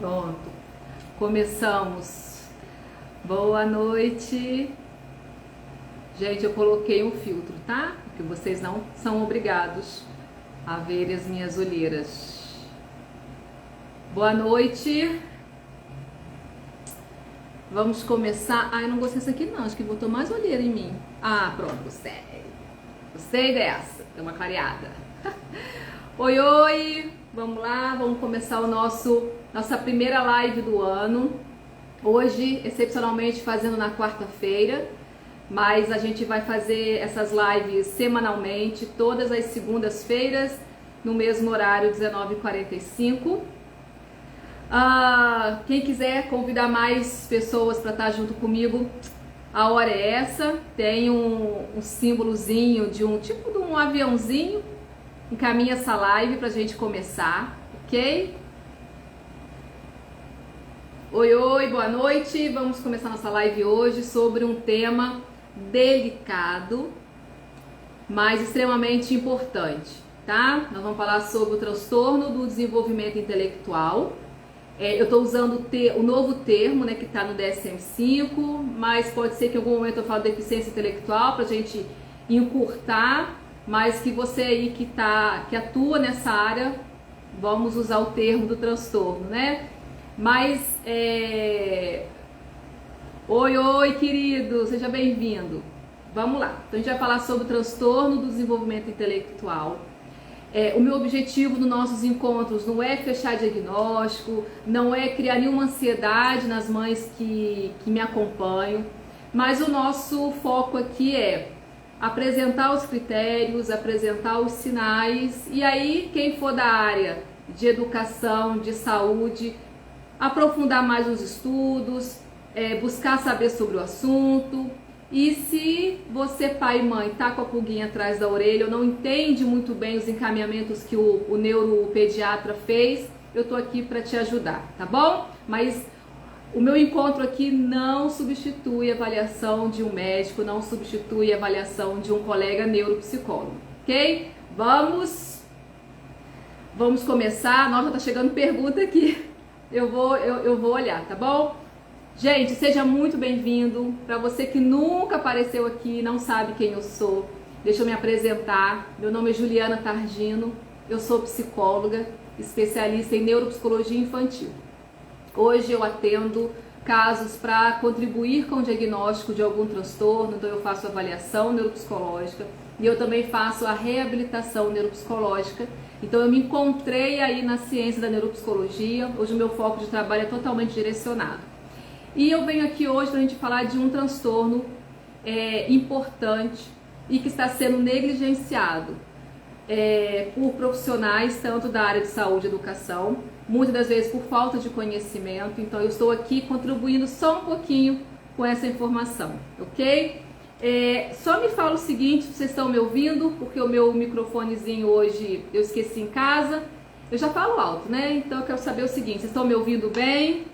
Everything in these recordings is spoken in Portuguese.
Pronto, começamos. Boa noite. Gente, eu coloquei um filtro, tá? Porque vocês não são obrigados a ver as minhas olheiras. Boa noite. Vamos começar. Ah, eu não gostei dessa aqui não, acho que botou mais olheira em mim. Ah, pronto, gostei. Gostei dessa, deu uma clareada. Oi, oi! Vamos lá, vamos começar nossa primeira live do ano. Hoje, excepcionalmente, fazendo na quarta-feira, mas a gente vai fazer essas lives semanalmente, todas as segundas-feiras, no mesmo horário, 19h45. Quem quiser convidar mais pessoas para estar junto comigo, a hora é essa. Tem um símbolozinho de um tipo de um aviãozinho. Encaminha essa live pra gente começar, ok? Oi, oi, boa noite. Vamos começar nossa live hoje sobre um tema delicado, mas extremamente importante, tá? Nós vamos falar sobre o transtorno do desenvolvimento intelectual. Eu estou usando o novo termo, né, que está no DSM-5, mas pode ser que em algum momento eu fale deficiência intelectual para a gente encurtar, mas que você aí que atua nessa área, vamos usar o termo do transtorno, né? Mas, oi, oi, querido, seja bem-vindo. Vamos lá, então a gente vai falar sobre o transtorno do desenvolvimento intelectual. O meu objetivo nos nossos encontros não é fechar diagnóstico, não é criar nenhuma ansiedade nas mães que me acompanham, mas o nosso foco aqui é apresentar os critérios, apresentar os sinais, e aí quem for da área de educação, de saúde, aprofundar mais os estudos, buscar saber sobre o assunto. E se você, pai e mãe, tá com a pulguinha atrás da orelha ou não entende muito bem os encaminhamentos que o neuropediatra fez, eu tô aqui para te ajudar, tá bom? Mas o meu encontro aqui não substitui a avaliação de um médico, não substitui a avaliação de um colega neuropsicólogo, ok? Vamos começar. Nossa, tá chegando pergunta aqui. Eu vou olhar, tá bom? Gente, seja muito bem-vindo. Para você que nunca apareceu aqui, não sabe quem eu sou, deixa eu me apresentar. Meu nome é Juliana Targino, eu sou psicóloga, especialista em neuropsicologia infantil. Hoje eu atendo casos para contribuir com o diagnóstico de algum transtorno, então eu faço avaliação neuropsicológica e eu também faço a reabilitação neuropsicológica. Então eu me encontrei aí na ciência da neuropsicologia, hoje o meu foco de trabalho é totalmente direcionado. E eu venho aqui hoje para a gente falar de um transtorno importante e que está sendo negligenciado por profissionais, tanto da área de saúde e educação, muitas das vezes por falta de conhecimento. Então eu estou aqui contribuindo só um pouquinho com essa informação, ok? Só me fala o seguinte, vocês estão me ouvindo, porque o meu microfonezinho hoje eu esqueci em casa. Eu já falo alto, né? Então eu quero saber o seguinte, vocês estão me ouvindo bem?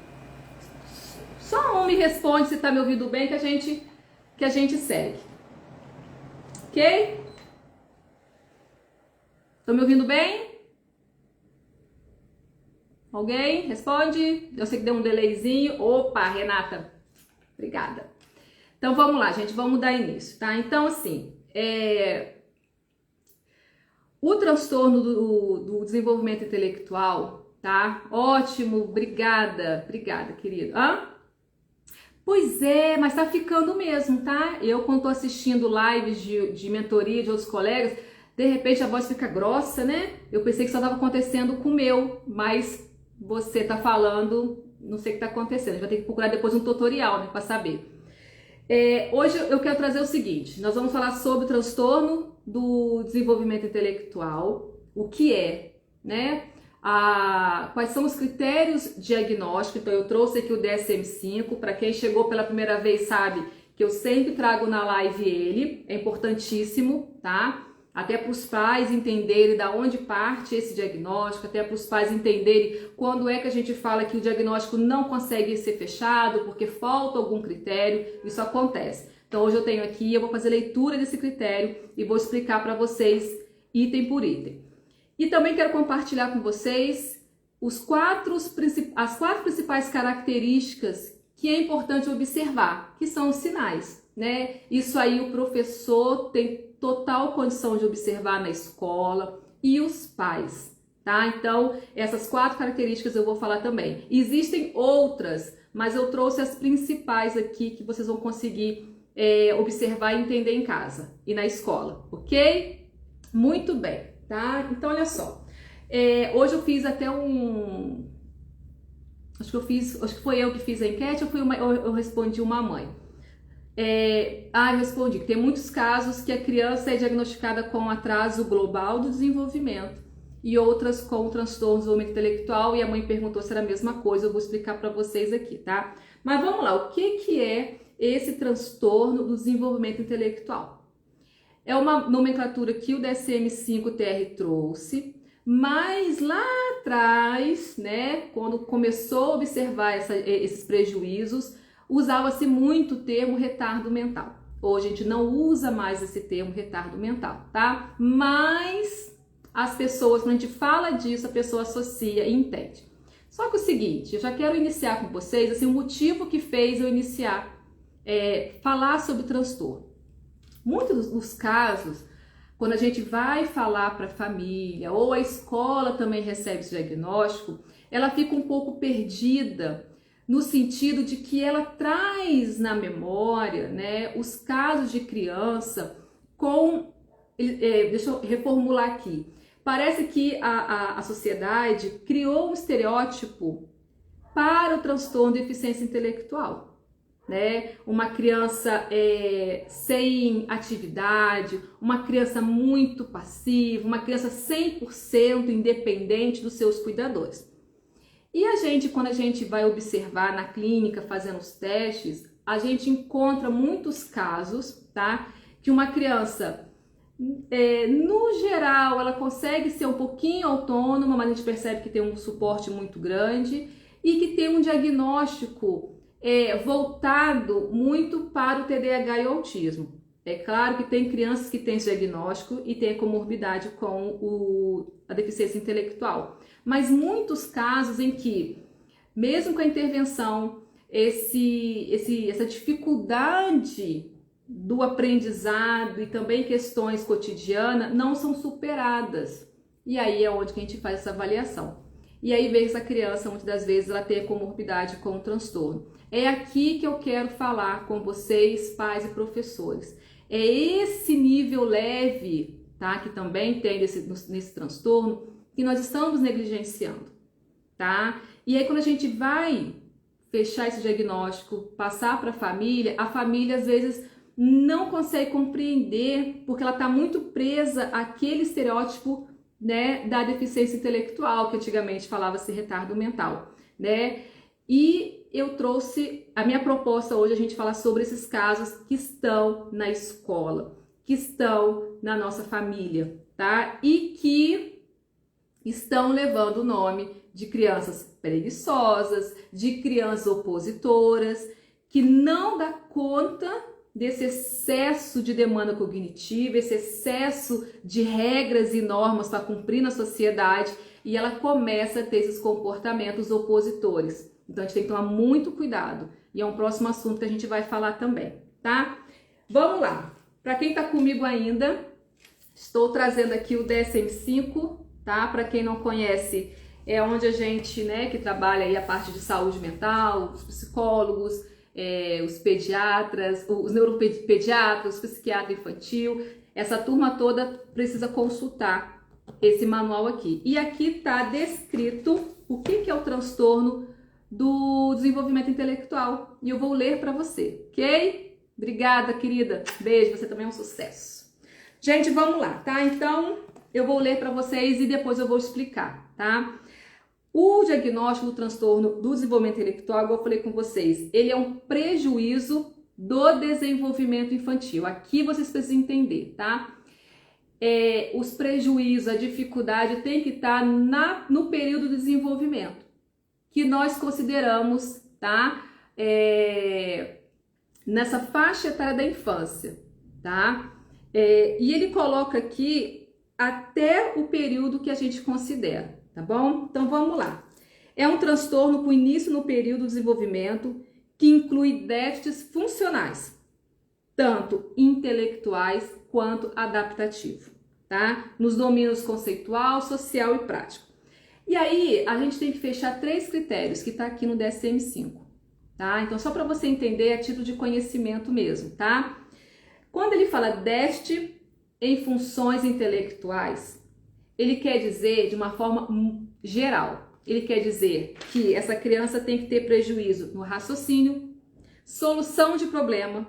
Só um me responde se está me ouvindo bem que a gente segue. Ok? Estão me ouvindo bem? Alguém? Responde? Eu sei que deu um delayzinho. Opa, Renata. Obrigada. Então vamos lá, gente. Vamos dar início, tá? Então, assim, o transtorno do desenvolvimento intelectual, tá? Ótimo, obrigada, querido. Pois é, mas tá ficando mesmo, tá? Eu, quando tô assistindo lives de mentoria de outros colegas, de repente a voz fica grossa, né? Eu pensei que só tava acontecendo com o meu, mas você tá falando, não sei o que tá acontecendo. A gente vai ter que procurar depois um tutorial, né, pra saber. Hoje eu quero trazer o seguinte, nós vamos falar sobre o transtorno do desenvolvimento intelectual, o que é, né? Quais são os critérios diagnósticos. Então eu trouxe aqui o DSM-5, para quem chegou pela primeira vez sabe que eu sempre trago na live ele, é importantíssimo, tá? Até para os pais entenderem da onde parte esse diagnóstico, até para os pais entenderem quando é que a gente fala que o diagnóstico não consegue ser fechado porque falta algum critério, isso acontece. Então hoje eu tenho aqui, eu vou fazer leitura desse critério e vou explicar para vocês item por item. E também quero compartilhar com vocês as quatro principais características que é importante observar, que são os sinais, né? Isso aí o professor tem total condição de observar na escola e os pais, tá? Então, essas quatro características eu vou falar também. Existem outras, mas eu trouxe as principais aqui que vocês vão conseguir observar e entender em casa e na escola, ok? Muito bem, tá? Então, olha só. Hoje eu fiz até acho que foi eu que fiz a enquete ou eu respondi uma mãe. Eu respondi que tem muitos casos que a criança é diagnosticada com atraso global do desenvolvimento e outras com transtorno do desenvolvimento intelectual, e a mãe perguntou se era a mesma coisa. Eu vou explicar para vocês aqui, tá? Mas vamos lá, o que é esse transtorno do desenvolvimento intelectual? É uma nomenclatura que o DSM-5-TR trouxe, mas lá atrás, né, quando começou a observar esses prejuízos, usava-se muito o termo retardo mental. Hoje a gente não usa mais esse termo retardo mental, tá? Mas as pessoas, quando a gente fala disso, a pessoa associa e entende. Só que o seguinte, eu já quero iniciar com vocês, assim, o motivo que fez eu iniciar, falar sobre o transtorno. Muitos dos casos, quando a gente vai falar para a família, ou a escola também recebe esse diagnóstico, ela fica um pouco perdida, no sentido de que ela traz na memória, né, os casos de criança com... deixa eu reformular aqui. Parece que a sociedade criou um estereótipo para o transtorno de deficiência intelectual, né? Uma criança sem atividade, uma criança muito passiva, uma criança 100% independente dos seus cuidadores. E quando a gente vai observar na clínica, fazendo os testes, a gente encontra muitos casos, tá? Que uma criança, no geral, ela consegue ser um pouquinho autônoma, mas a gente percebe que tem um suporte muito grande e que tem um diagnóstico voltado muito para o TDAH e o autismo. É claro que tem crianças que têm esse diagnóstico e têm a comorbidade com a deficiência intelectual, mas muitos casos em que, mesmo com a intervenção, essa dificuldade do aprendizado e também questões cotidianas não são superadas. E aí é onde que a gente faz essa avaliação. E aí vê essa criança, muitas das vezes, ela tem a comorbidade com o transtorno. É aqui que eu quero falar com vocês, pais e professores. É esse nível leve, tá, que também tem nesse transtorno, que nós estamos negligenciando, tá? E aí quando a gente vai fechar esse diagnóstico, passar para a família às vezes não consegue compreender, porque ela está muito presa àquele estereótipo, né, da deficiência intelectual, que antigamente falava-se retardo mental, né? E eu trouxe, a minha proposta hoje, a gente falar sobre esses casos que estão na escola, que estão na nossa família, tá? E que estão levando o nome de crianças preguiçosas, de crianças opositoras, que não dá conta desse excesso de demanda cognitiva, esse excesso de regras e normas para cumprir na sociedade, e ela começa a ter esses comportamentos opositores. Então a gente tem que tomar muito cuidado, e é um próximo assunto que a gente vai falar também, tá? Vamos lá. Para quem está comigo ainda, estou trazendo aqui o DSM-5, tá? Para quem não conhece, é onde a gente, né, que trabalha aí a parte de saúde mental, os psicólogos, os pediatras, os neuropediatras, os psiquiatra infantil, essa turma toda precisa consultar esse manual aqui. E aqui está descrito o que é o transtorno do desenvolvimento intelectual. E eu vou ler para você, ok? Obrigada, querida. Beijo, você também é um sucesso. Gente, vamos lá, tá? Então, eu vou ler para vocês e depois eu vou explicar, tá? O diagnóstico do transtorno do desenvolvimento intelectual, igual eu falei com vocês, ele é um prejuízo do desenvolvimento infantil. Aqui vocês precisam entender, tá? Os prejuízos, a dificuldade tem que estar no período de desenvolvimento, que nós consideramos, tá? Nessa faixa etária da infância, tá? E ele coloca aqui até o período que a gente considera, tá bom? Então vamos lá. É um transtorno com início no período do desenvolvimento que inclui déficits funcionais, tanto intelectuais quanto adaptativos, tá? Nos domínios conceitual, social e prático. E aí, a gente tem que fechar 3 critérios que tá aqui no DSM-5, tá? Então, só para você entender, é título de conhecimento mesmo, tá? Quando ele fala déficit em funções intelectuais, ele quer dizer de uma forma geral. Ele quer dizer que essa criança tem que ter prejuízo no raciocínio, solução de problema,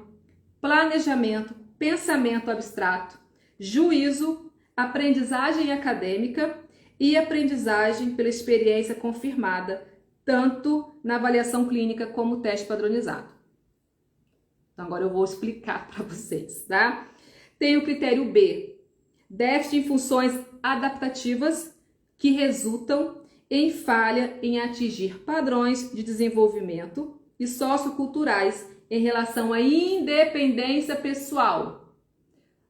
planejamento, pensamento abstrato, juízo, aprendizagem acadêmica e aprendizagem pela experiência confirmada, tanto na avaliação clínica como teste padronizado. Então, agora eu vou explicar para vocês, tá? Tem o critério B, déficit em funções adaptativas que resultam em falha em atingir padrões de desenvolvimento e socioculturais em relação à independência pessoal.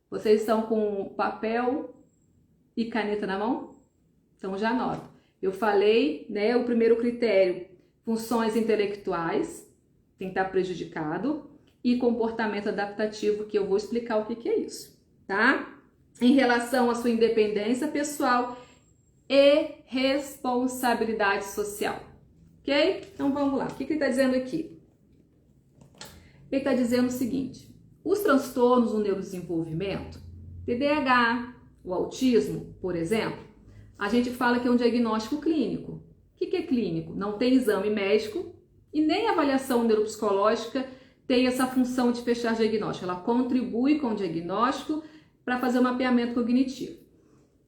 Vocês estão com papel e caneta na mão? Então já anota. Eu falei, né, o primeiro critério, funções intelectuais, tem que estar prejudicado, e comportamento adaptativo, que eu vou explicar o que é isso, tá? Em relação à sua independência pessoal e responsabilidade social, ok? Então vamos lá, o que ele está dizendo aqui? Ele está dizendo o seguinte: os transtornos do neurodesenvolvimento, TDAH, o autismo, por exemplo, a gente fala que é um diagnóstico clínico. O que é clínico? Não tem exame médico e nem avaliação neuropsicológica tem essa função de fechar diagnóstico. Ela contribui com o diagnóstico para fazer o mapeamento cognitivo.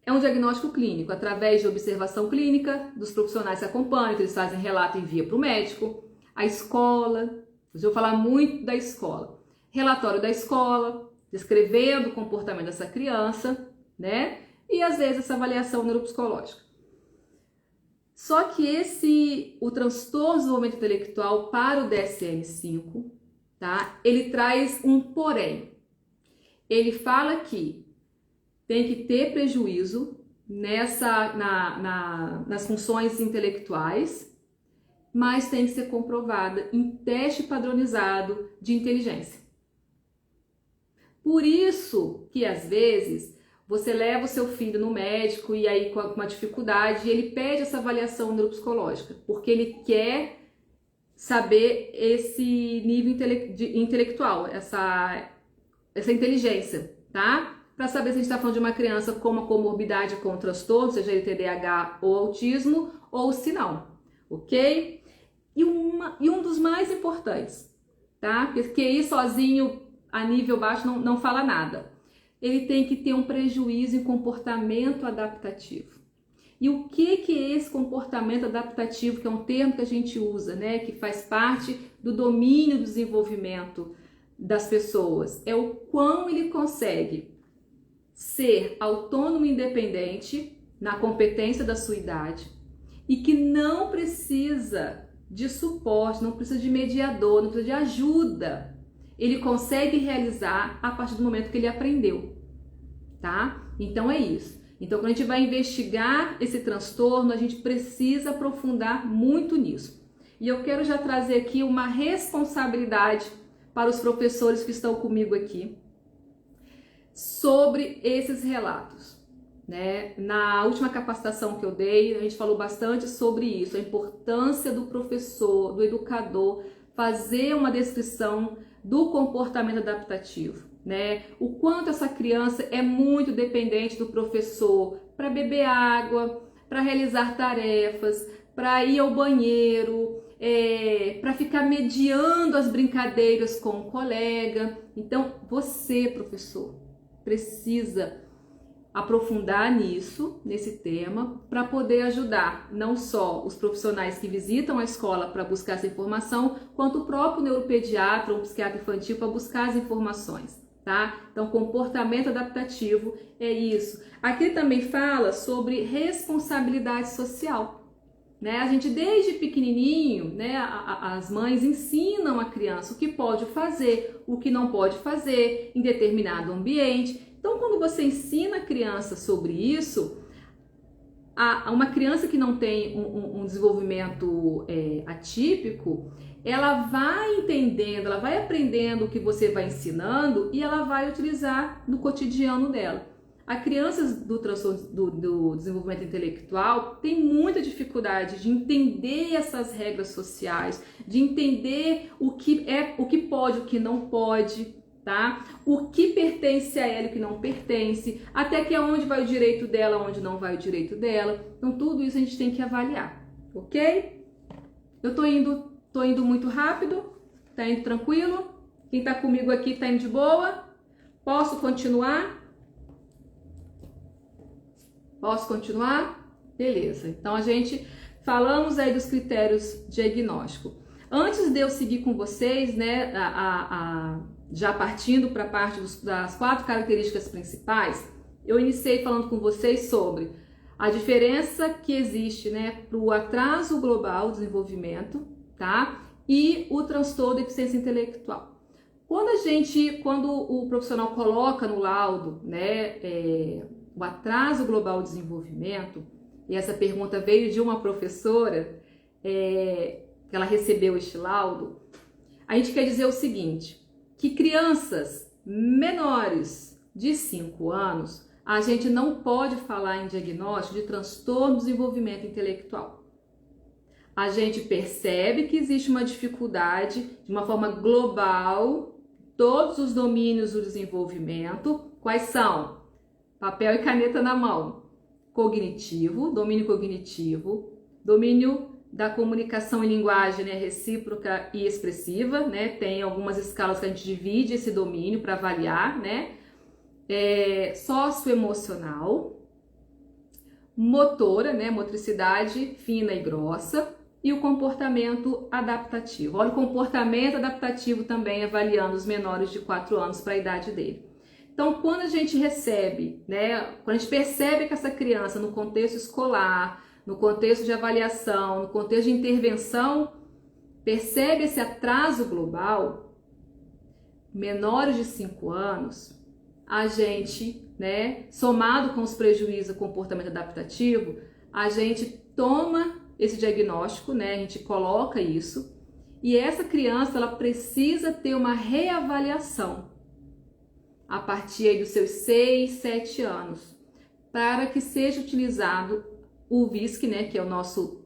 É um diagnóstico clínico, através de observação clínica, dos profissionais que acompanham, que eles fazem relato e envia para o médico, a escola, eu vou falar muito da escola, relatório da escola, descrevendo o comportamento dessa criança, né? E às vezes essa avaliação neuropsicológica. Só que o transtorno de desenvolvimento intelectual para o DSM-5, tá? Ele traz um porém. Ele fala que tem que ter prejuízo nas funções intelectuais, mas tem que ser comprovada em teste padronizado de inteligência. Por isso que às vezes você leva o seu filho no médico e aí com uma dificuldade, ele pede essa avaliação neuropsicológica, porque ele quer saber esse nível intelectual, essa inteligência, tá? Para saber se a gente está falando de uma criança com uma comorbidade com um transtorno, seja ele TDAH ou autismo, ou se não, ok? E um dos mais importantes, tá? Porque aí sozinho, a nível baixo, não fala nada. Ele tem que ter um prejuízo em comportamento adaptativo. E o que é esse comportamento adaptativo, que é um termo que a gente usa, né? Que faz parte do domínio do desenvolvimento das pessoas. É o quão ele consegue ser autônomo e independente na competência da sua idade e que não precisa de suporte, não precisa de mediador, não precisa de ajuda. Ele consegue realizar a partir do momento que ele aprendeu, tá? Então é isso. Então, quando a gente vai investigar esse transtorno, a gente precisa aprofundar muito nisso. E eu quero já trazer aqui uma responsabilidade para os professores que estão comigo aqui sobre esses relatos, né? Na última capacitação que eu dei, a gente falou bastante sobre isso, a importância do professor, do educador, fazer uma descrição do comportamento adaptativo, né? O quanto essa criança é muito dependente do professor para beber água, para realizar tarefas, para ir ao banheiro, para ficar mediando as brincadeiras com o colega. Então, você, professor, precisa aprofundar nesse tema, para poder ajudar não só os profissionais que visitam a escola para buscar essa informação, quanto o próprio neuropediatra ou psiquiatra infantil para buscar as informações, tá? Então, comportamento adaptativo é isso. Aqui também fala sobre responsabilidade social, né? A gente desde pequenininho, né, as mães ensinam a criança o que pode fazer, o que não pode fazer em determinado ambiente. Então, quando você ensina a criança sobre isso, uma criança que não tem um desenvolvimento atípico, ela vai entendendo, ela vai aprendendo o que você vai ensinando e ela vai utilizar no cotidiano dela. A criança do transtorno do desenvolvimento intelectual tem muita dificuldade de entender essas regras sociais, de entender o que pode, o que não pode, tá? O que pertence a ela e o que não pertence, até que aonde vai o direito dela, onde não vai o direito dela. Então tudo isso a gente tem que avaliar, ok? Eu tô indo muito rápido, tá indo tranquilo? Quem tá comigo aqui tá indo de boa? Posso continuar? Posso continuar? Beleza. Então a gente falamos aí dos critérios diagnóstico. Antes de eu seguir com vocês, né, já partindo para a parte das 4 características principais, eu iniciei falando com vocês sobre a diferença que existe, né, para o atraso global do desenvolvimento, tá? E o transtorno de deficiência intelectual. Quando o profissional coloca no laudo, né, o atraso global de desenvolvimento, e essa pergunta veio de uma professora, que ela recebeu este laudo, a gente quer dizer o seguinte, que crianças menores de 5 anos, a gente não pode falar em diagnóstico de transtorno de desenvolvimento intelectual. A gente percebe que existe uma dificuldade de uma forma global, todos os domínios do desenvolvimento, quais são? Papel e caneta na mão. Cognitivo, domínio da comunicação em linguagem, né, recíproca e expressiva, né? Tem algumas escalas que a gente divide esse domínio para avaliar, né? Socioemocional, motora, né, motricidade fina e grossa, e o comportamento adaptativo. Olha o comportamento adaptativo também avaliando os menores de 4 anos para a idade dele. Então, quando a gente recebe, né, quando a gente percebe que essa criança no contexto escolar, no contexto de avaliação, no contexto de intervenção, percebe esse atraso global, menores de 5 anos, a gente, né, somado com os prejuízos do comportamento adaptativo, a gente toma esse diagnóstico, né, a gente coloca isso, e essa criança ela precisa ter uma reavaliação a partir aí dos seus 6, 7 anos, para que seja utilizado o VISC, né, que é o nosso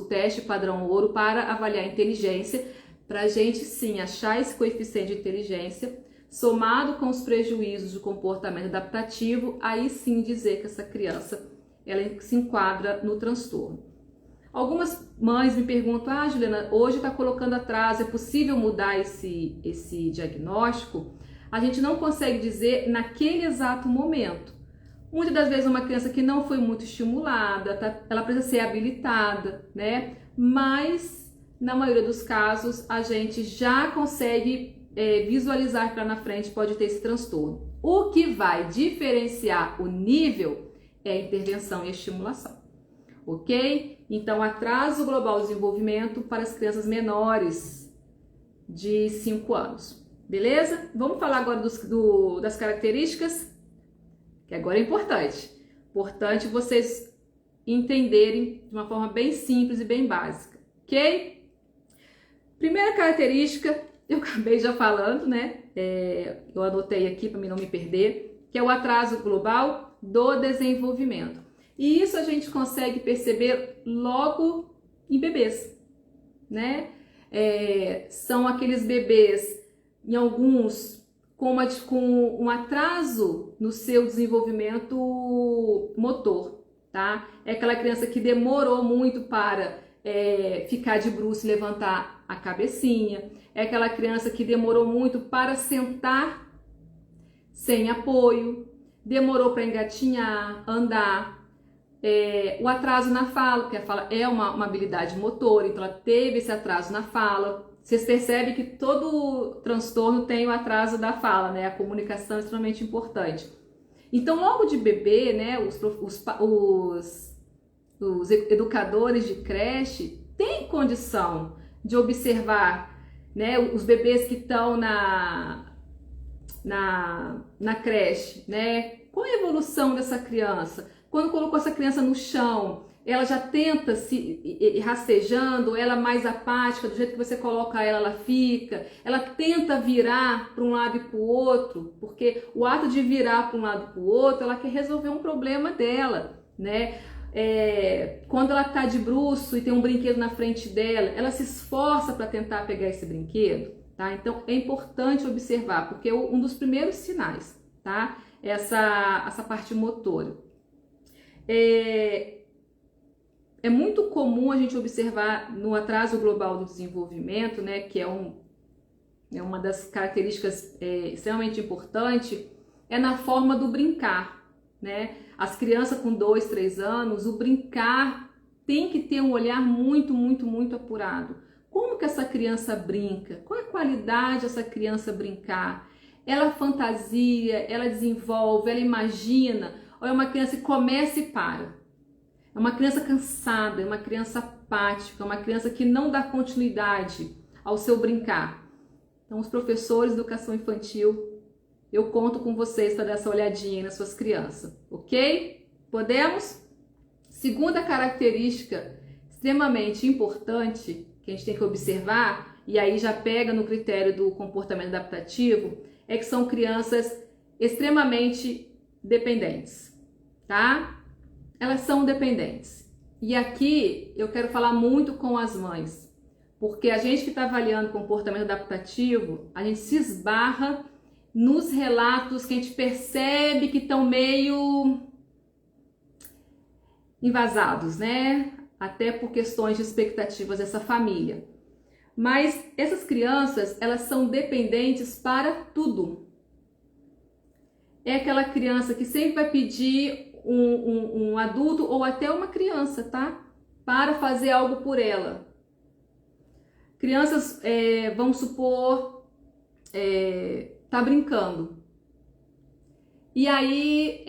teste padrão ouro para avaliar a inteligência, para a gente sim achar esse coeficiente de inteligência, somado com os prejuízos do comportamento adaptativo, aí sim dizer que essa criança ela se enquadra no transtorno. Algumas mães me perguntam, Juliana, hoje está colocando atraso, é possível mudar esse diagnóstico? A gente não consegue dizer naquele exato momento. Muitas das vezes uma criança que não foi muito estimulada, ela precisa ser habilitada, né? Mas, na maioria dos casos, a gente já consegue visualizar que lá na frente pode ter esse transtorno. O que vai diferenciar o nível é a intervenção e a estimulação, ok? Então, atraso global de desenvolvimento para as crianças menores de 5 anos, beleza? Vamos falar agora das características, que agora é importante. Importante vocês entenderem de uma forma bem simples e bem básica, ok? Primeira característica, eu acabei já falando, né? Eu anotei aqui para mim não me perder, que é o atraso global do desenvolvimento. E isso a gente consegue perceber logo em bebês, né? São aqueles bebês, em alguns, com um atraso no seu desenvolvimento motor, tá? É aquela criança que demorou muito para ficar de bruços e levantar a cabecinha. É aquela criança que demorou muito para sentar sem apoio, demorou para engatinhar, andar. O atraso na fala, porque a fala é uma habilidade motora, então ela teve esse atraso na fala. Vocês percebem que todo transtorno tem o atraso da fala, né? A comunicação é extremamente importante. Então, logo de bebê, né, os educadores de creche têm condição de observar, né, os bebês que estão na creche, né? Qual é a evolução dessa criança? Quando colocou essa criança no chão, ela já tenta se rastejando, ela é mais apática, do jeito que você coloca ela, ela fica. Ela tenta virar para um lado e para o outro, porque o ato de virar para um lado e para o outro, ela quer resolver um problema dela, né? Quando ela está de bruço e tem um brinquedo na frente dela, ela se esforça para tentar pegar esse brinquedo, tá? Então é importante observar, porque um dos primeiros sinais, tá? Essa parte motora. É muito comum a gente observar no atraso global do desenvolvimento, né, que é uma das características extremamente importante, é na forma do brincar, né? As crianças com 2, 3 anos, o brincar tem que ter um olhar muito, muito, muito apurado. Como que essa criança brinca? Qual é a qualidade dessa criança brincar? Ela fantasia, ela desenvolve, ela imagina, ou é uma criança que começa e para? É uma criança cansada, é uma criança apática, é uma criança que não dá continuidade ao seu brincar. Então, os professores de educação infantil, eu conto com vocês para dar essa olhadinha aí nas suas crianças, ok? Podemos? Segunda característica extremamente importante que a gente tem que observar, e aí já pega no critério do comportamento adaptativo, é que são crianças extremamente dependentes, tá? Elas são dependentes. E aqui eu quero falar muito com as mães, porque a gente que está avaliando comportamento adaptativo, a gente se esbarra nos relatos que a gente percebe que estão meio envasados, né? Até por questões de expectativas dessa família. Mas essas crianças, elas são dependentes para tudo. É aquela criança que sempre vai pedir um adulto ou até uma criança, tá? Para fazer algo por ela. Crianças, vamos supor, tá brincando. E aí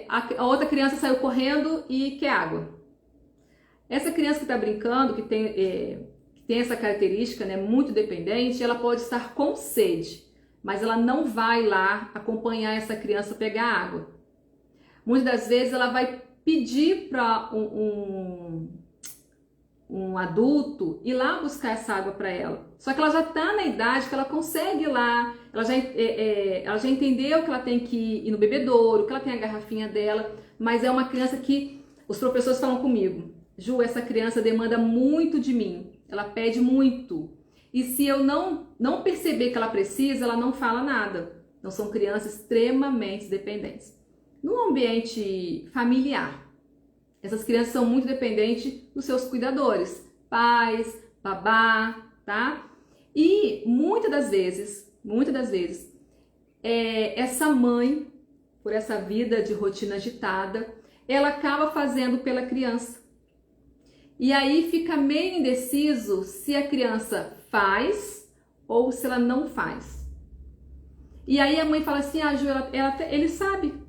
a outra criança saiu correndo e quer água. Essa criança que está brincando, que tem essa característica, né, muito dependente, ela pode estar com sede, mas ela não vai lá acompanhar essa criança pegar água. Muitas das vezes ela vai pedir para um adulto ir lá buscar essa água para ela. Só que ela já está na idade que ela consegue ir lá, ela já entendeu que ela tem que ir no bebedouro, que ela tem a garrafinha dela, mas é uma criança que os professores falam comigo: Ju, essa criança demanda muito de mim, ela pede muito. E se eu não perceber que ela precisa, ela não fala nada. Então são crianças extremamente dependentes. No ambiente familiar, essas crianças são muito dependentes dos seus cuidadores, pais, babá, tá? E muitas das vezes, essa mãe, por essa vida de rotina agitada, ela acaba fazendo pela criança. E aí fica meio indeciso se a criança faz ou se ela não faz. E aí a mãe fala assim: ah, Ju, ele sabe,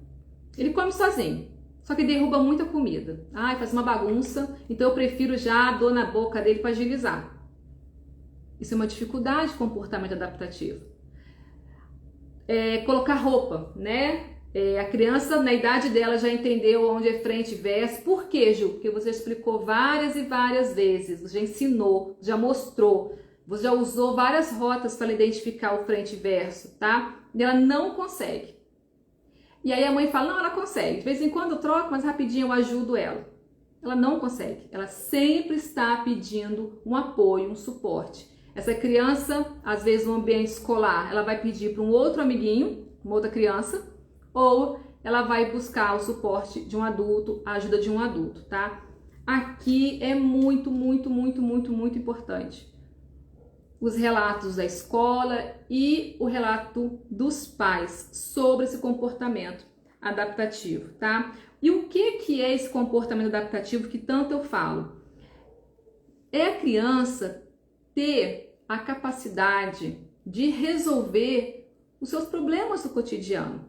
ele come sozinho, só que derruba muita comida. Ai, faz uma bagunça, então eu prefiro já dor na boca dele para agilizar. Isso é uma dificuldade de comportamento adaptativo. Colocar roupa, né? A criança, na idade dela, já entendeu onde é frente e verso. Por quê, Ju? Porque você explicou várias e várias vezes, você já ensinou, já mostrou, você já usou várias rotas para identificar o frente e verso, tá? E ela não consegue. E aí a mãe fala: não, ela consegue. De vez em quando eu troco, mas rapidinho eu ajudo ela. Ela não consegue. Ela sempre está pedindo um apoio, um suporte. Essa criança, às vezes no ambiente escolar, ela vai pedir para um outro amiguinho, uma outra criança, ou ela vai buscar o suporte de um adulto, a ajuda de um adulto, tá? Aqui é muito, muito, muito, muito, muito importante os relatos da escola e o relato dos pais sobre esse comportamento adaptativo, tá? E o que é esse comportamento adaptativo que tanto eu falo? É a criança ter a capacidade de resolver os seus problemas do cotidiano.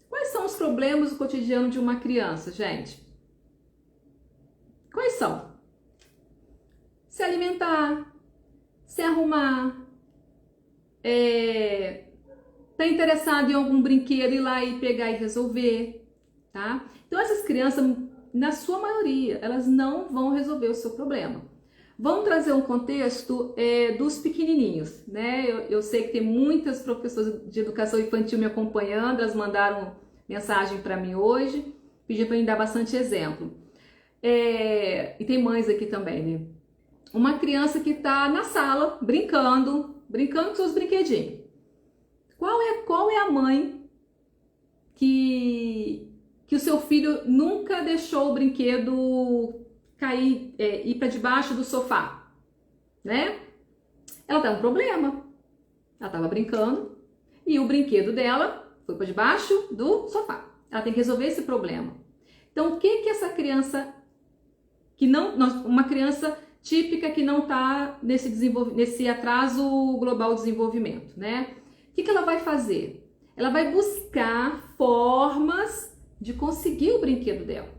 Quais são os problemas do cotidiano de uma criança, gente? Quais são? Se alimentar, se arrumar, tá interessado em algum brinquedo, ir lá e pegar e resolver, tá? Então essas crianças, na sua maioria, elas não vão resolver o seu problema. Vamos trazer um contexto dos pequenininhos, né? Eu sei que tem muitas professoras de educação infantil me acompanhando, elas mandaram mensagem para mim hoje, pedindo para mim dar bastante exemplo. E tem mães aqui também, né? Uma criança que está na sala, brincando com seus brinquedinhos. Qual é a mãe que o seu filho nunca deixou o brinquedo cair, ir para debaixo do sofá, né? Ela tem um problema. Ela estava brincando e o brinquedo dela foi para debaixo do sofá. Ela tem que resolver esse problema. Então, o que essa criança uma criança típica que não está nesse atraso global de desenvolvimento, né? O que ela vai fazer? Ela vai buscar formas de conseguir o brinquedo dela.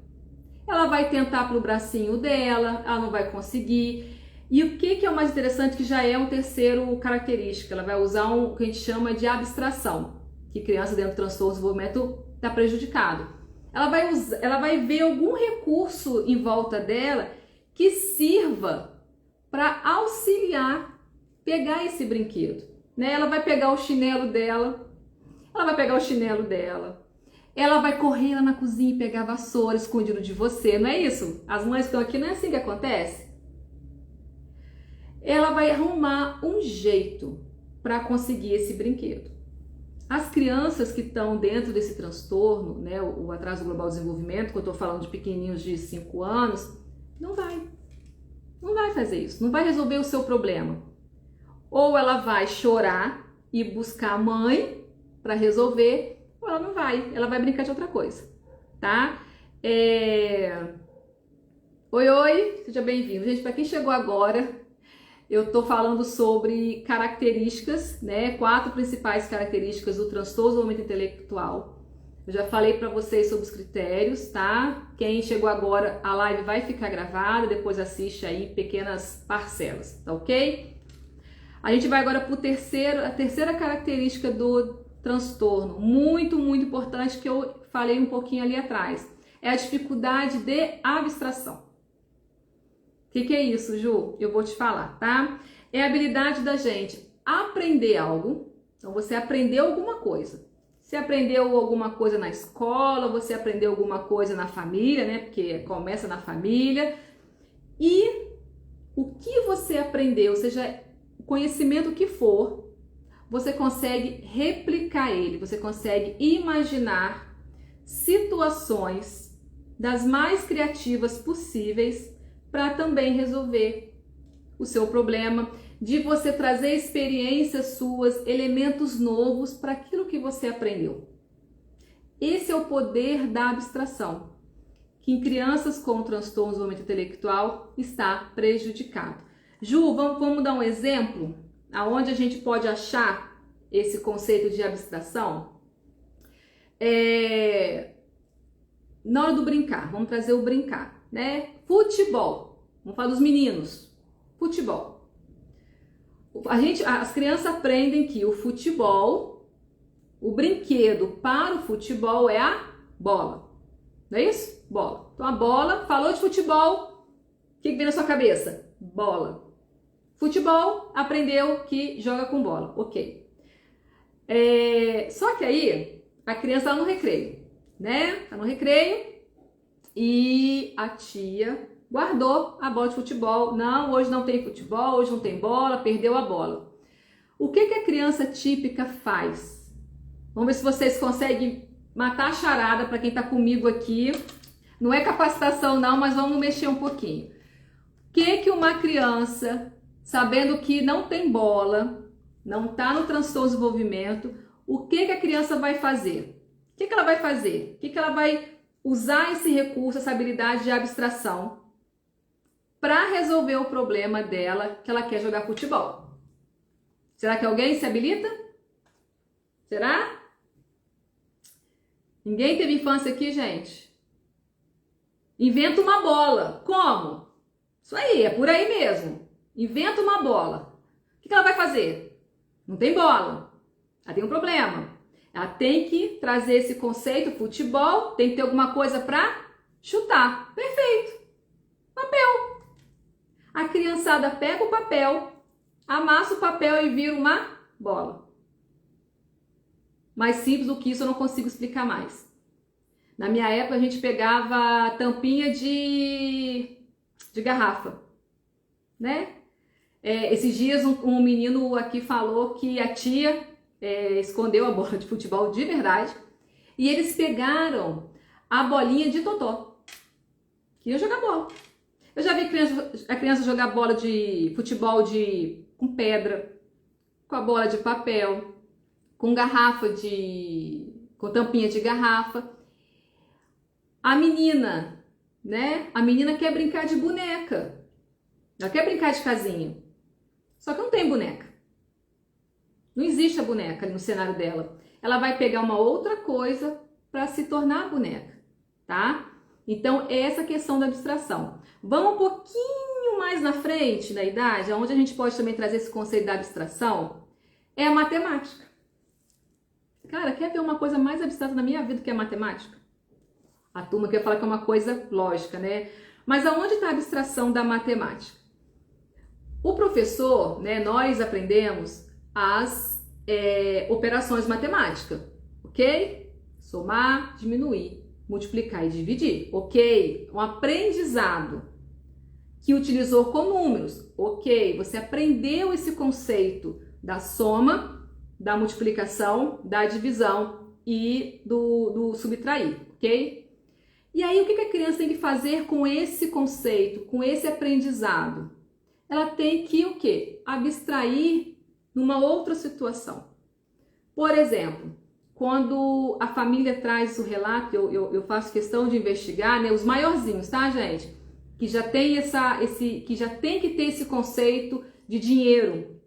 Ela vai tentar pro bracinho dela, ela não vai conseguir. E o que é o mais interessante, que já é um terceiro característica? Ela vai usar o que a gente chama de abstração, que criança dentro do transtorno de desenvolvimento está prejudicado. Ela vai ver algum recurso em volta dela que sirva para auxiliar pegar esse brinquedo, né? Ela vai pegar o chinelo dela, ela vai correr lá na cozinha e pegar a vassoura escondido de você, não é isso? As mães que estão aqui, não é assim que acontece? Ela vai arrumar um jeito para conseguir esse brinquedo. As crianças que estão dentro desse transtorno, né, o atraso global de desenvolvimento, que eu estou falando de pequenininhos de 5 anos, não vai fazer isso, não vai resolver o seu problema. Ou ela vai chorar e buscar a mãe para resolver, ou ela não vai, ela vai brincar de outra coisa, tá? Oi, seja bem-vindo. Gente, para quem chegou agora, eu tô falando sobre características, né? 4 principais características do transtorno do desenvolvimento intelectual. Eu já falei para vocês sobre os critérios, tá? Quem chegou agora, a live vai ficar gravada, depois assiste aí em pequenas parcelas, tá ok? A gente vai agora para a terceira característica do transtorno, muito, muito importante, que eu falei um pouquinho ali atrás. É a dificuldade de abstração. O que é isso, Ju? Eu vou te falar, tá? É a habilidade da gente aprender algo. Então, você aprendeu alguma coisa. Você aprendeu alguma coisa na escola, você aprendeu alguma coisa na família, né? Porque começa na família. E o que você aprendeu, seja o conhecimento que for, você consegue replicar ele, você consegue imaginar situações das mais criativas possíveis para também resolver o seu problema, de você trazer experiências suas, elementos novos para aquilo que você aprendeu. Esse é o poder da abstração, que em crianças com transtorno de desenvolvimento intelectual está prejudicado. Ju, vamos dar um exemplo aonde a gente pode achar esse conceito de abstração? Na hora do brincar, vamos trazer o brincar, né? Futebol. Vamos falar dos meninos. Futebol. As crianças aprendem que o futebol, o brinquedo para o futebol é a bola. Não é isso? Bola. Então a bola, falou de futebol, o que vem na sua cabeça? Bola. Futebol, aprendeu que joga com bola. Ok. Só que aí, a criança está no recreio, né? Está no recreio e a tia guardou a bola de futebol. Não, hoje não tem futebol, hoje não tem bola, perdeu a bola. O que a criança típica faz? Vamos ver se vocês conseguem matar a charada para quem está comigo aqui. Não é capacitação não, mas vamos mexer um pouquinho. O que uma criança, sabendo que não tem bola, não está no transtorno de desenvolvimento, o que a criança vai fazer? O que ela vai fazer? O que ela vai usar esse recurso, essa habilidade de abstração para resolver o problema dela, que ela quer jogar futebol? Será que alguém se habilita? Será? Ninguém teve infância aqui, gente? Inventa uma bola. Como? Isso aí, é por aí mesmo. Inventa uma bola. O que ela vai fazer? Não tem bola. Ela tem um problema. Ela tem que trazer esse conceito, futebol, tem que ter alguma coisa para chutar. Perfeito. Papel. A criançada pega o papel, amassa o papel e vira uma bola. Mais simples do que isso eu não consigo explicar mais. Na minha época a gente pegava tampinha de garrafa, né? Esses dias um menino aqui falou que a tia escondeu a bola de futebol de verdade e eles pegaram a bolinha de totó. Queria jogar bola. Eu já vi a criança jogar bola de futebol com pedra, com a bola de papel, com garrafa com tampinha de garrafa. A menina, né? A menina quer brincar de boneca. Ela quer brincar de casinha. Só que não tem boneca. Não existe a boneca ali no cenário dela. Ela vai pegar uma outra coisa para se tornar a boneca, tá? Então, é essa questão da abstração. Vamos um pouquinho mais na frente da idade, onde a gente pode também trazer esse conceito da abstração, é a matemática. Cara, quer ver uma coisa mais abstrata na minha vida que é a matemática? A turma quer falar que é uma coisa lógica, né? Mas aonde está a abstração da matemática? O professor, né, nós aprendemos as operações matemáticas, ok? Somar, diminuir, multiplicar e dividir, ok? Um aprendizado que utilizou com números, ok? Você aprendeu esse conceito da soma, da multiplicação, da divisão e do subtrair, ok? E aí, o que a criança tem que fazer com esse conceito, com esse aprendizado? Ela tem que o quê? Abstrair numa outra situação. Por exemplo, quando a família traz o relato, eu faço questão de investigar, né, os maiorzinhos, tá, gente? Que já tem que ter esse conceito de dinheiro,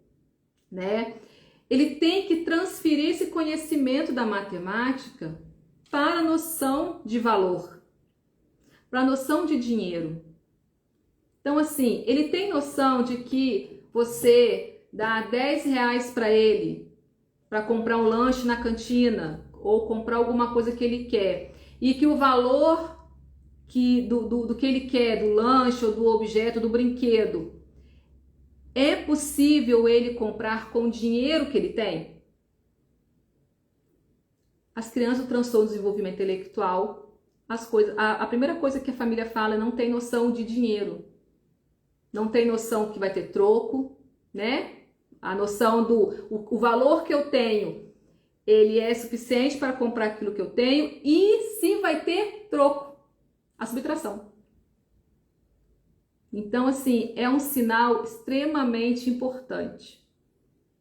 né? Ele tem que transferir esse conhecimento da matemática para a noção de valor, para a noção de dinheiro. Então, assim, ele tem noção de que você dá 10 reais para ele para comprar um lanche na cantina ou comprar alguma coisa que ele quer e que o valor do que ele quer, do lanche ou do objeto, do brinquedo, é possível ele comprar com o dinheiro que ele tem? As crianças, o transtorno do desenvolvimento intelectual, a primeira coisa que a família fala é não tem noção de dinheiro. Não tem noção que vai ter troco, né? A noção o valor que eu tenho, ele é suficiente para comprar aquilo que eu tenho e se vai ter troco, a subtração. Então, assim, é um sinal extremamente importante,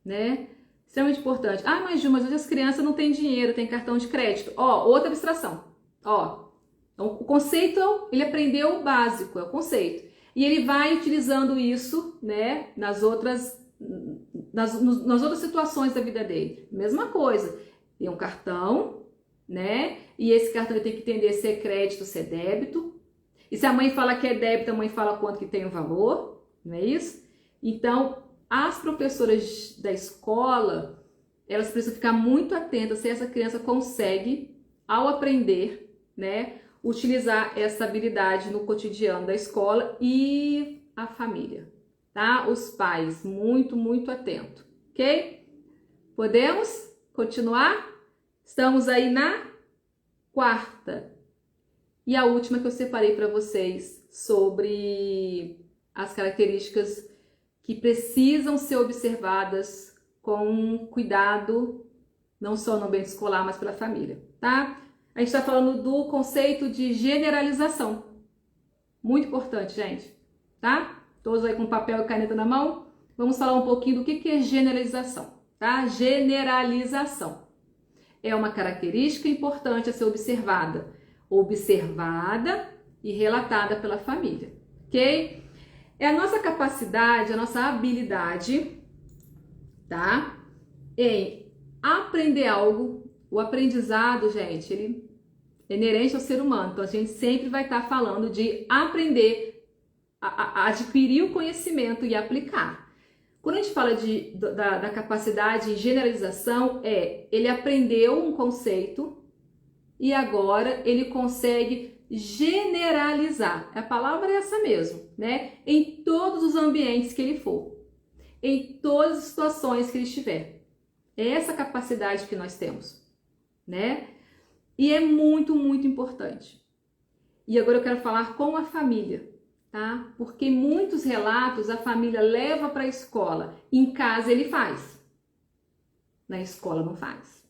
né? Extremamente importante. Ah, mas Ju, mas hoje as crianças não têm dinheiro, tem cartão de crédito. Ó, outra abstração. Ó, então, o conceito, ele aprendeu o básico, é o conceito. E ele vai utilizando isso, né, nas outras situações da vida dele. Mesma coisa, tem um cartão, né, e esse cartão ele tem que entender se é crédito, se é débito. E se a mãe fala que é débito, a mãe fala quanto que tem o valor, não é isso? Então, as professoras da escola, elas precisam ficar muito atentas se essa criança consegue, ao aprender, né, utilizar essa habilidade no cotidiano da escola e a família, tá? Os pais, muito, muito atento, ok? Podemos continuar? Estamos aí na quarta e a última que eu separei para vocês sobre as características que precisam ser observadas com cuidado, não só no ambiente escolar, mas pela família, tá? A gente está falando do conceito de generalização. Muito importante, gente, tá? Todos aí com papel e caneta na mão. Vamos falar um pouquinho do que é generalização, tá? Generalização é uma característica importante a ser observada e relatada pela família, ok? É a nossa capacidade, a nossa habilidade, tá? Em aprender algo. O aprendizado, gente, ele é inerente ao ser humano. Então, a gente sempre vai estar falando de aprender, a adquirir o conhecimento e aplicar. Quando a gente fala da capacidade de generalização, ele aprendeu um conceito e agora ele consegue generalizar. A palavra é essa mesmo, né? Em todos os ambientes que ele for, em todas as situações que ele estiver. É essa capacidade que nós temos, né? E é muito, muito importante. E agora eu quero falar com a família, tá? Porque em muitos relatos a família leva para a escola, em casa ele faz, na escola não faz.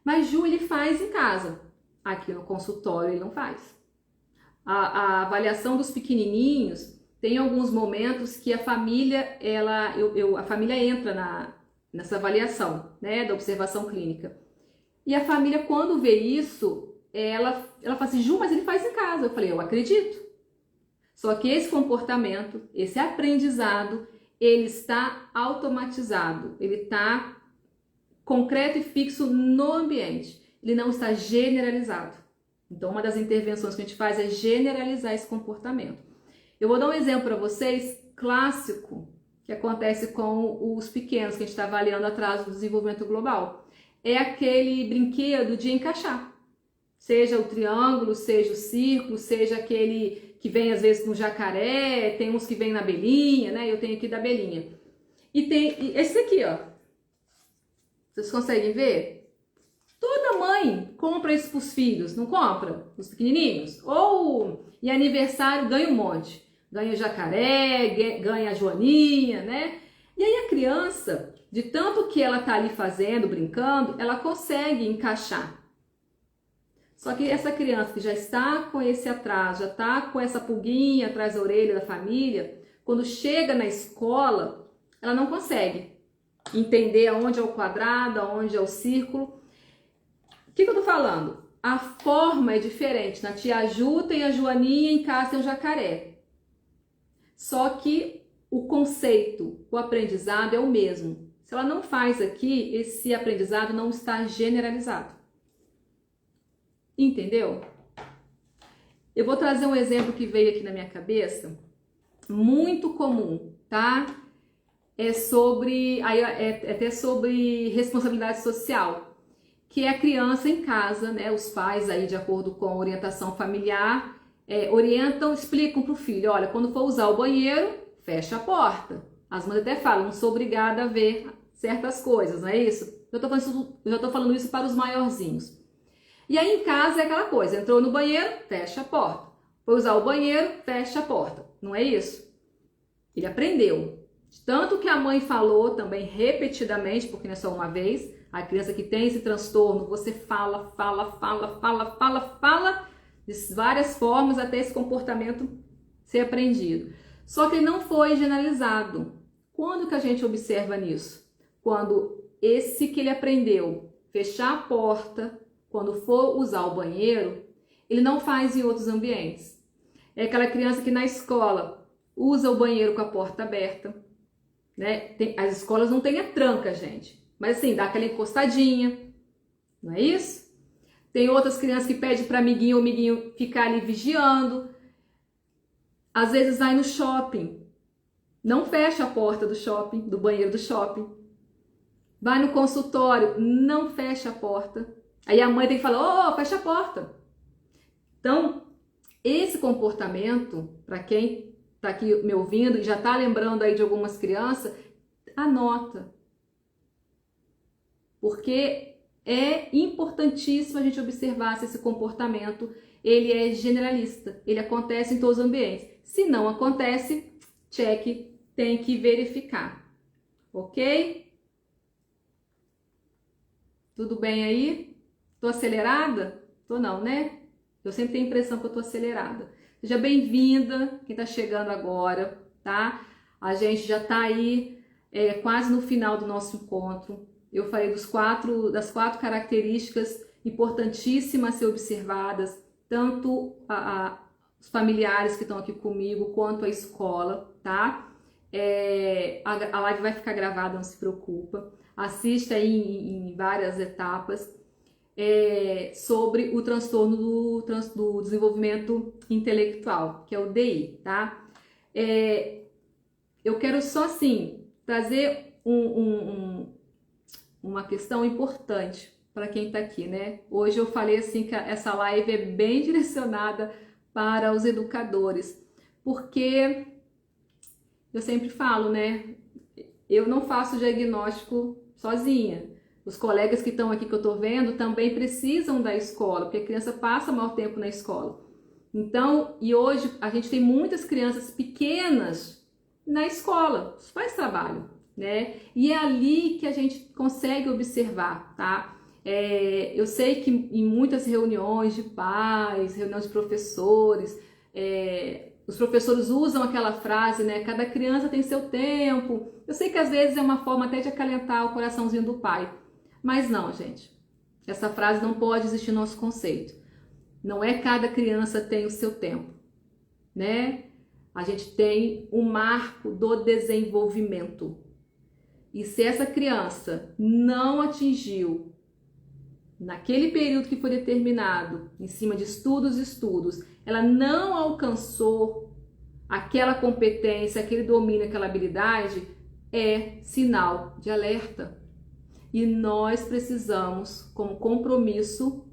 Mas Ju, ele faz em casa, aqui no consultório ele não faz. A avaliação dos pequenininhos tem alguns momentos que a família, a família entra nessa avaliação, né, da observação clínica. E a família, quando vê isso, ela fala assim, Ju, mas ele faz em casa. Eu falei, eu acredito. Só que esse comportamento, esse aprendizado, ele está automatizado, ele está concreto e fixo no ambiente, ele não está generalizado. Então, uma das intervenções que a gente faz é generalizar esse comportamento. Eu vou dar um exemplo para vocês, clássico, que acontece com os pequenos, que a gente está avaliando atraso do desenvolvimento global. É aquele brinquedo de encaixar. Seja o triângulo, seja o círculo, seja aquele que vem às vezes no jacaré, tem uns que vem na abelhinha, né? Eu tenho aqui da abelhinha. E tem esse aqui, ó. Vocês conseguem ver? Toda mãe compra isso para os filhos, não compra? Os pequenininhos? Ou em aniversário ganha um monte. Ganha o jacaré, ganha a joaninha, né? E aí a criança, de tanto que ela tá ali fazendo, brincando, ela consegue encaixar. Só que essa criança que já está com esse atraso, já está com essa pulguinha atrás da orelha da família, quando chega na escola, ela não consegue entender aonde é o quadrado, aonde é o círculo. O que eu tô falando? A forma é diferente. Na tia Ju tem a joaninha, em casa tem o jacaré. Só que o conceito, o aprendizado é o mesmo. Se ela não faz aqui, esse aprendizado não está generalizado. Entendeu? Eu vou trazer um exemplo que veio aqui na minha cabeça, muito comum, tá? É até sobre responsabilidade social, que é a criança em casa, né? Os pais aí, de acordo com a orientação familiar, orientam, explicam para o filho, olha, quando for usar o banheiro, fecha a porta. As mães até falam, não sou obrigada a ver certas coisas, não é isso? Eu já tô falando isso para os maiorzinhos. E aí em casa é aquela coisa, entrou no banheiro, fecha a porta. Foi usar o banheiro, fecha a porta. Não é isso? Ele aprendeu. Tanto que a mãe falou também repetidamente, porque não é só uma vez, a criança que tem esse transtorno, você fala de várias formas até esse comportamento ser aprendido. Só que ele não foi generalizado. Quando que a gente observa nisso? Quando esse que ele aprendeu, fechar a porta, quando for usar o banheiro, ele não faz em outros ambientes. É aquela criança que na escola usa o banheiro com a porta aberta, né? As escolas não têm a tranca, gente, mas assim, dá aquela encostadinha, não é isso? Tem outras crianças que pedem para amiguinho ou amiguinho ficar ali vigiando. Às vezes vai no shopping, não fecha a porta do shopping, do banheiro do shopping. Vai no consultório, não fecha a porta. Aí a mãe tem que falar, fecha a porta. Então, esse comportamento, para quem está aqui me ouvindo e já está lembrando aí de algumas crianças, anota. Porque é importantíssimo a gente observar se esse comportamento ele é generalista, ele acontece em todos os ambientes. Se não acontece, cheque, tem que verificar. Ok? Tudo bem aí? Tô acelerada? Tô não, né? Eu sempre tenho a impressão que eu tô acelerada. Seja bem-vinda, quem tá chegando agora, tá? A gente já tá aí quase no final do nosso encontro. Eu falei das quatro características importantíssimas a ser observadas, tanto os familiares que estão aqui comigo, quanto a escola, tá? A live vai ficar gravada, não se preocupa. Assista aí em várias etapas. Sobre o transtorno do desenvolvimento intelectual, que é o DI, tá? Eu quero só assim trazer uma questão importante para quem está aqui, né? Hoje eu falei assim que essa live é bem direcionada para os educadores, porque eu sempre falo, né? Eu não faço diagnóstico sozinha. Os colegas que estão aqui que eu estou vendo também precisam da escola, porque a criança passa maior tempo na escola. Então, e hoje a gente tem muitas crianças pequenas na escola, os pais trabalham, né? E é ali que a gente consegue observar, tá? Eu sei que em muitas reuniões de pais, reuniões de professores, os professores usam aquela frase, né? Cada criança tem seu tempo. Eu sei que às vezes é uma forma até de acalentar o coraçãozinho do pai. Mas não, gente. Essa frase não pode existir no nosso conceito. Não é cada criança tem o seu tempo, né? A gente tem um marco do desenvolvimento. E se essa criança não atingiu naquele período que foi determinado, em cima de estudos, ela não alcançou aquela competência, aquele domínio, aquela habilidade, é sinal de alerta. E nós precisamos, como compromisso,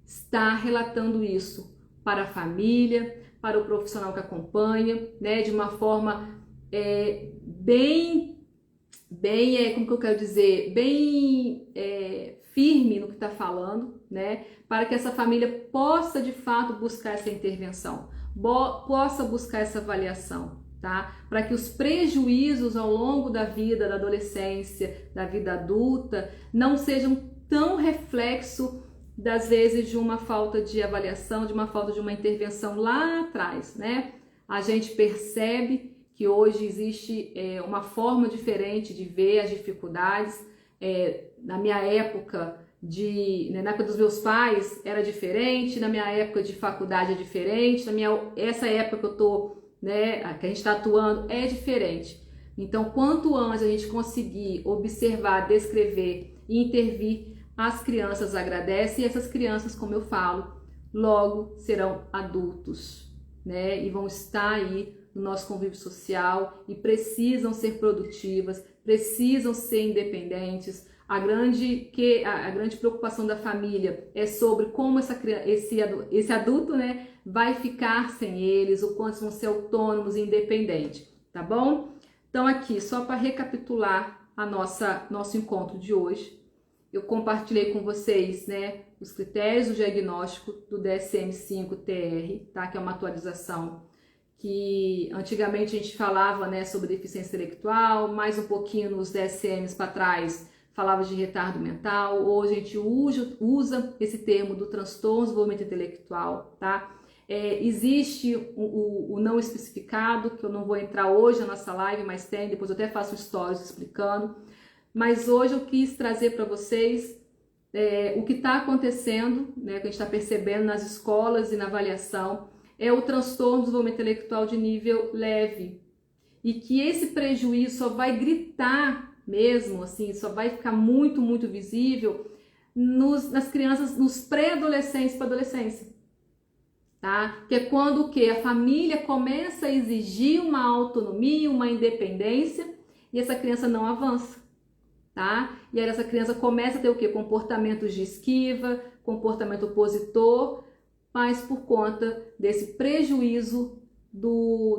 estar relatando isso para a família, para o profissional que acompanha, né, de uma forma como que eu quero dizer, firme no que está falando, né? Para que essa família possa de fato buscar essa intervenção, possa buscar essa avaliação, tá? Para que os prejuízos ao longo da vida, da adolescência, da vida adulta, não sejam tão reflexo das vezes de uma falta de avaliação, de uma falta de uma intervenção lá atrás, né? A gente percebe que hoje existe uma forma diferente de ver as dificuldades. Na minha época, na época dos meus pais era diferente, na minha época de faculdade é diferente, essa época que eu tô, né, que a gente está atuando é diferente. Então, quanto antes a gente conseguir observar, descrever e intervir, as crianças agradecem, e essas crianças, como eu falo, logo serão adultos, né, e vão estar aí no nosso convívio social e precisam ser produtivas, precisam ser independentes. A grande preocupação da família é sobre como esse adulto, né, vai ficar sem eles, o quanto vão ser autônomos e independentes, tá bom? Então aqui, só para recapitular nosso encontro de hoje, eu compartilhei com vocês, né, os critérios do diagnóstico do DSM-5-TR, tá? Que é uma atualização que antigamente a gente falava, né, sobre deficiência intelectual, mais um pouquinho nos DSMs para trás falava de retardo mental. Hoje a gente usa esse termo do transtorno de desenvolvimento intelectual, tá? Existe o não especificado, que eu não vou entrar hoje na nossa live, mas tem, depois eu até faço stories explicando. Mas hoje eu quis trazer para vocês o que está acontecendo, né, que a gente está percebendo nas escolas e na avaliação, é o transtorno do desenvolvimento intelectual de nível leve. E que esse prejuízo só vai gritar mesmo, assim, só vai ficar muito, muito visível nas crianças, nos pré-adolescentes para adolescência. Tá? Que é quando o quê? A família começa a exigir uma autonomia, uma independência, e essa criança não avança. Tá? E aí essa criança começa a ter o quê? Comportamentos de esquiva, comportamento opositor, mas por conta desse prejuízo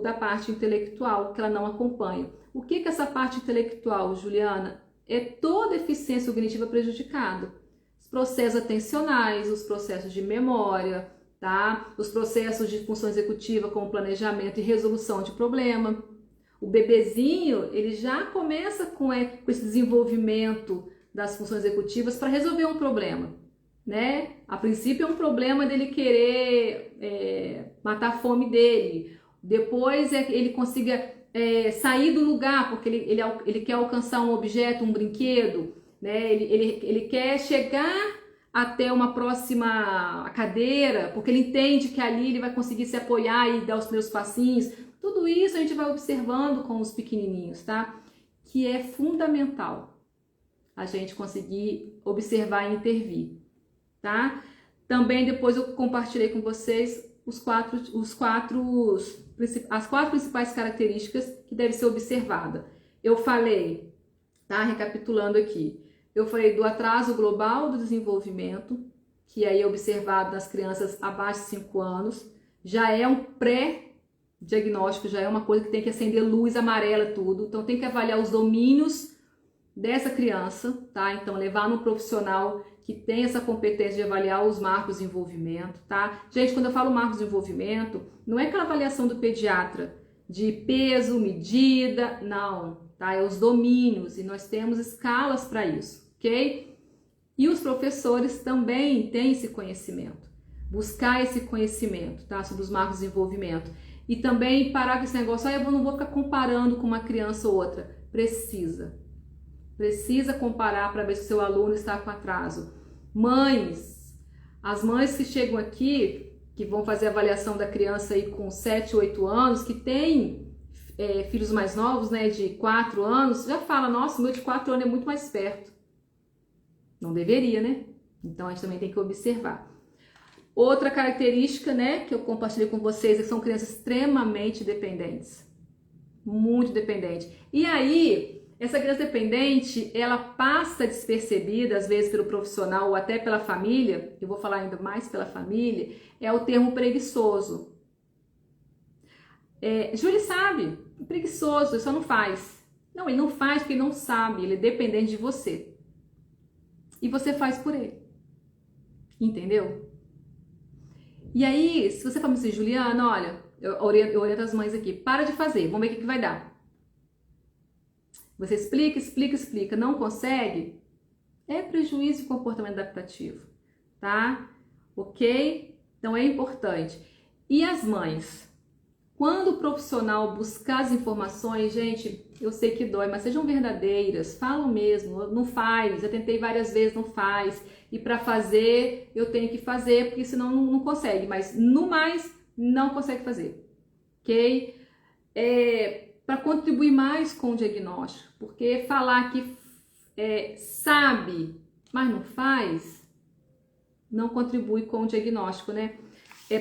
da parte intelectual que ela não acompanha. O que é essa parte intelectual, Juliana? É toda eficiência cognitiva prejudicada. Os processos atencionais, os processos de memória, tá? Os processos de função executiva como planejamento e resolução de problema. O bebezinho, ele já começa com esse desenvolvimento das funções executivas para resolver um problema, né? A princípio é um problema dele querer matar a fome dele. Depois ele consiga sair do lugar, porque ele quer alcançar um objeto, um brinquedo, né? Ele quer chegar até uma próxima cadeira, porque ele entende que ali ele vai conseguir se apoiar e dar os primeiros passinhos. Tudo isso a gente vai observando com os pequenininhos, tá? Que é fundamental a gente conseguir observar e intervir, tá? Também depois eu compartilhei com vocês as quatro principais características que devem ser observadas, Eu falei, tá? Recapitulando aqui. Eu falei do atraso global do desenvolvimento, que aí é observado nas crianças abaixo de 5 anos. Já é um pré-diagnóstico, já é uma coisa que tem que acender luz amarela tudo. Então tem que avaliar os domínios dessa criança, tá? Então levar no profissional que tem essa competência de avaliar os marcos de desenvolvimento, tá? Gente, quando eu falo marcos de desenvolvimento, não é aquela avaliação do pediatra de peso, medida, não, tá? É os domínios e nós temos escalas para isso, ok? E os professores também têm esse conhecimento, buscar esse conhecimento, tá? Sobre os marcos de desenvolvimento. E também parar com esse negócio, eu não vou ficar comparando com uma criança ou outra. Precisa comparar para ver se o seu aluno está com atraso. Mães, as mães que chegam aqui, que vão fazer a avaliação da criança aí com 7, 8 anos, que tem filhos mais novos, né, de 4 anos, já fala, nossa, o meu de 4 anos é muito mais perto. Não deveria, né? Então a gente também tem que observar. Outra característica, né, que eu compartilhei com vocês, é que são crianças extremamente dependentes. Muito dependentes. E aí, essa criança dependente, ela passa despercebida, às vezes pelo profissional ou até pela família, eu vou falar ainda mais pela família, é o termo preguiçoso. Júlio sabe, preguiçoso, ele só não faz. Não, ele não faz porque ele não sabe, ele é dependente de você. E você faz por ele. Entendeu? E aí, se você fala assim, Juliana, olha, eu oriento as mães aqui, para de fazer, vamos ver o que vai dar. Você explica, não consegue, é prejuízo de comportamento adaptativo, tá? Ok? Então é importante. E as mães? Quando o profissional buscar as informações, gente, eu sei que dói, mas sejam verdadeiras, falam mesmo, não faz, eu tentei várias vezes, não faz, e para fazer, eu tenho que fazer, porque senão não consegue, mas no mais, não consegue fazer, ok? Para contribuir mais com o diagnóstico, porque falar que sabe, mas não faz, não contribui com o diagnóstico, né?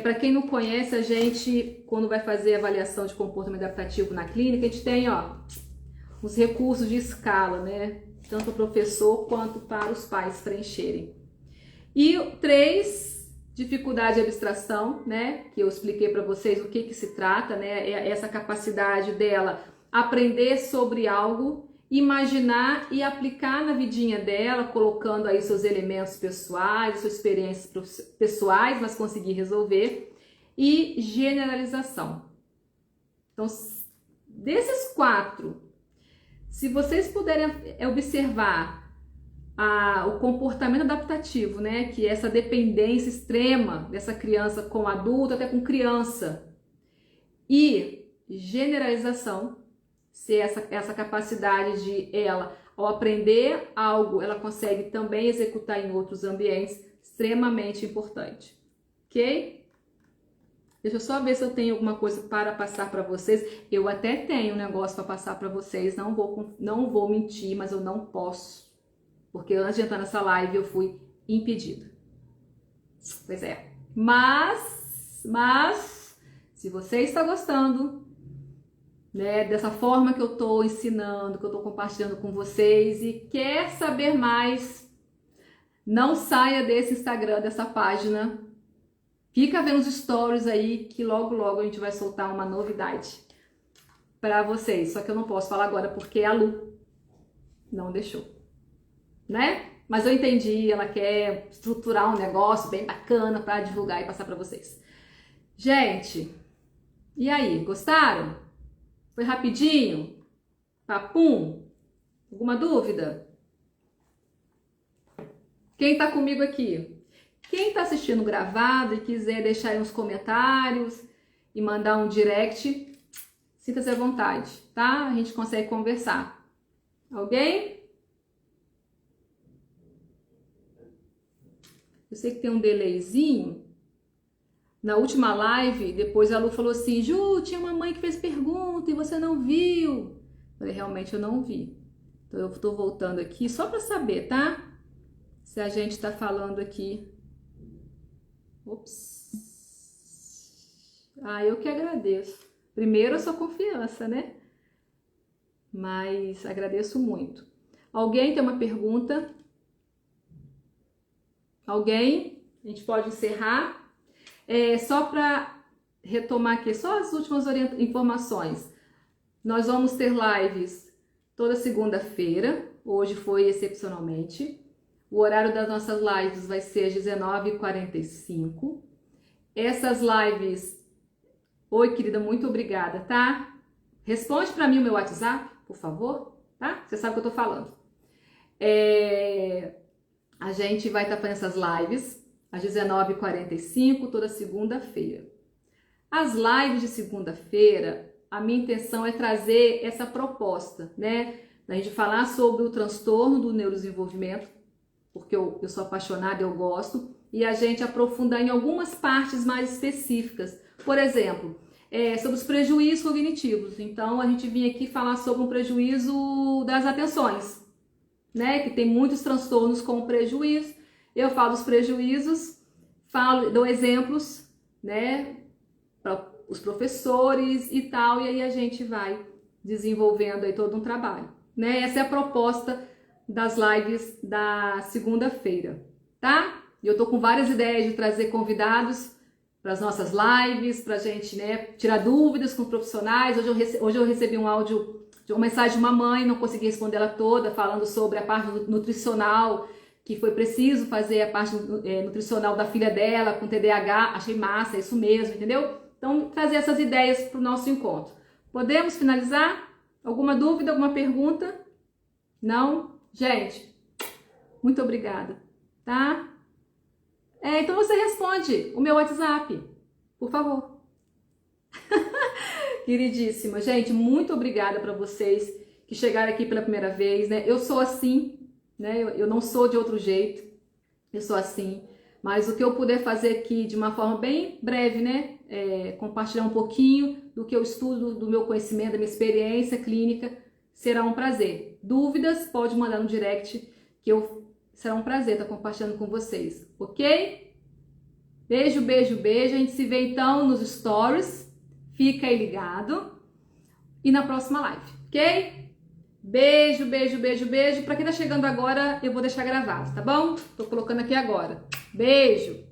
Para quem não conhece, a gente, quando vai fazer avaliação de comportamento adaptativo na clínica, a gente tem, ó, os recursos de escala, né? Tanto para o professor quanto para os pais preencherem. E 3, dificuldade de abstração, né? Que eu expliquei para vocês o que se trata, né? É essa capacidade dela aprender sobre algo, imaginar e aplicar na vidinha dela, colocando aí seus elementos pessoais, suas experiências pessoais, mas conseguir resolver. E generalização. Então, desses 4, se vocês puderem observar o comportamento adaptativo, né, que é essa dependência extrema dessa criança com adulto, até com criança, e generalização, se essa capacidade de ela, ao aprender algo, ela consegue também executar em outros ambientes, extremamente importante, ok? Deixa eu só ver se eu tenho alguma coisa para passar para vocês. Eu até tenho um negócio para passar para vocês, não vou mentir, mas eu não posso. Porque antes de entrar nessa live eu fui impedida. Pois é. Mas, se você está gostando, né, dessa forma que eu estou ensinando, que eu estou compartilhando com vocês e quer saber mais, não saia desse Instagram, dessa página. Fica vendo os stories aí que logo a gente vai soltar uma novidade para vocês. Só que eu não posso falar agora porque a Lu não deixou, né? Mas eu entendi, ela quer estruturar um negócio bem bacana para divulgar e passar para vocês. Gente, e aí, gostaram? Foi rapidinho? Papum? Alguma dúvida? Quem tá comigo aqui? Quem tá assistindo gravado e quiser deixar aí uns comentários e mandar um direct, sinta-se à vontade, tá? A gente consegue conversar. Alguém? Eu sei que tem um delayzinho. Na última live, depois a Lu falou assim, Ju, tinha uma mãe que fez pergunta e você não viu. Eu falei, realmente eu não vi. Então eu tô voltando aqui só para saber, tá? Se a gente tá falando aqui. Ops. Eu que agradeço. Primeiro a sua confiança, né? mas agradeço muito. Alguém tem uma pergunta? Alguém? A gente pode encerrar. Só para retomar aqui, só as últimas informações. Nós vamos ter lives toda segunda-feira. Hoje foi excepcionalmente. O horário das nossas lives vai ser às 19h45. Essas lives... Oi, querida, muito obrigada, tá? Responde para mim o meu WhatsApp, por favor, tá? Você sabe o que eu tô falando. A gente vai estar fazendo essas lives às 19h45, toda segunda-feira. As lives de segunda-feira, a minha intenção é trazer essa proposta, né? Da gente falar sobre o transtorno do neurodesenvolvimento, porque eu sou apaixonada, eu gosto, e a gente aprofundar em algumas partes mais específicas. Por exemplo, sobre os prejuízos cognitivos. Então, a gente vinha aqui falar sobre um prejuízo das atenções, né? Que tem muitos transtornos com prejuízo. Eu falo dos prejuízos, dou exemplos, né? Para os professores e tal, e aí a gente vai desenvolvendo aí todo um trabalho, né? Essa é a proposta das lives da segunda-feira, tá? E eu tô com várias ideias de trazer convidados para as nossas lives, pra gente, né, tirar dúvidas com profissionais. Hoje eu recebi um áudio de uma mensagem de uma mãe, não consegui responder ela toda, falando sobre a parte nutricional, que foi preciso fazer a parte nutricional da filha dela com TDAH. Achei massa, é isso mesmo, entendeu? Então, trazer essas ideias para o nosso encontro. Podemos finalizar? Alguma dúvida, alguma pergunta? Não? Gente, muito obrigada, tá? Então você responde o meu WhatsApp, por favor. Queridíssima, gente, muito obrigada para vocês que chegaram aqui pela primeira vez, né? Eu sou assim, né? Eu não sou de outro jeito, eu sou assim. Mas o que eu puder fazer aqui de uma forma bem breve, né? Compartilhar um pouquinho do que eu estudo, do meu conhecimento, da minha experiência clínica, será um prazer. Dúvidas, pode mandar no direct, que será um prazer estar compartilhando com vocês, ok? Beijo, beijo, beijo. A gente se vê então nos stories. Fica aí ligado. E na próxima live, ok? Beijo, beijo, beijo, beijo. Para quem tá chegando agora, eu vou deixar gravado, tá bom? Tô colocando aqui agora. Beijo!